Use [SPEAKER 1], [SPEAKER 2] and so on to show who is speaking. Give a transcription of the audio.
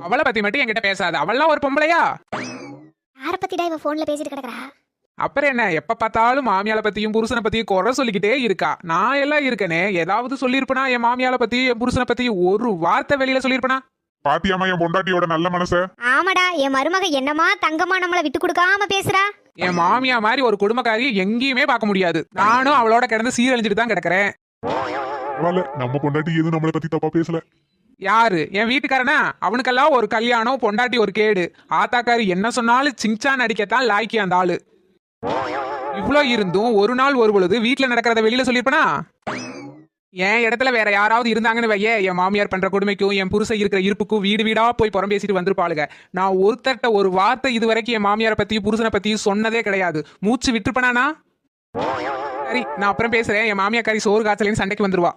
[SPEAKER 1] அவளை பத்தி மட்டும் என்கிட்ட பேசாத. அவள்லாம் ஒரு பொம்பளையா?
[SPEAKER 2] யார பத்திடா இவ போன்ல பேசிட்டு கிடக்குறா?
[SPEAKER 1] அப்புறம் என்ன, எப்ப பார்த்தாலும் மாமியால பத்தியும் புருஷனை பத்தியும் குறை சொல்லிக்கிட்டே இருக்கா. நான் எல்லாம் இருக்கனே, ஏதாவது சொல்லிருப்பனா? என் மாமியால பத்தி என் புருஷனை பத்தி ஒரு வார்த்தை வெளியில சொல்லிருப்பனா?
[SPEAKER 3] பாத்தியாமா என் பொண்டாட்டியோட நல்ல மனச?
[SPEAKER 2] ஆமாடா, என் மருமக என்னமா தங்கமா நம்மள விட்டு கொடுக்காம பேசுறா.
[SPEAKER 1] என் மாமியா மாதிரி ஒரு குடும்பக்காரி எங்கேயுமே பார்க்க முடியாது. நானும் அவளோட கிடந்து சீரழிஞ்சிட்டு தான் கிடக்குறேன்.
[SPEAKER 3] பரவாயில்ல, நம்ம பொண்டாட்டி எதுவும் நம்மளை பத்தி தப்பா பேசல.
[SPEAKER 1] யாரு? என் வீட்டுக்காரனா? அவனுக்கெல்லாம் ஒரு கல்யாணம், பொண்டாட்டி ஒரு கேடு. ஆத்தாக்காரி என்ன சொன்னாலும் சிங்சான் அடிக்கத்தான் லாய்க்கி அந்த ஆளு. இவ்வளோ இருந்தும் ஒரு நாள் ஒரு பொழுது வீட்டுல நடக்கிறத வெளியில சொல்லிருப்பனா? என் இடத்துல வேற யாராவது இருந்தாங்கன்னு வையே, என் மாமியார் பண்ற கொடுமைக்கும் என் புருஷன் இருக்கிற இருப்புக்கும் வீடு வீடா போய் புறம் பேசிட்டு வந்திருப்பாளுங்க. நான் ஒருத்தட்ட ஒரு வார்த்தை இது வரைக்கும் என் மாமியாரை பத்தி புருஷனை பத்தி சொன்னதே கிடையாது. மூச்சு விட்டுருப்பனானா? சரி, நான் அப்புறம் பேசுறேன். என் மாமியாக்காரி சோறு காய்ச்சலேன்னு சண்டைக்கு வந்துருவா.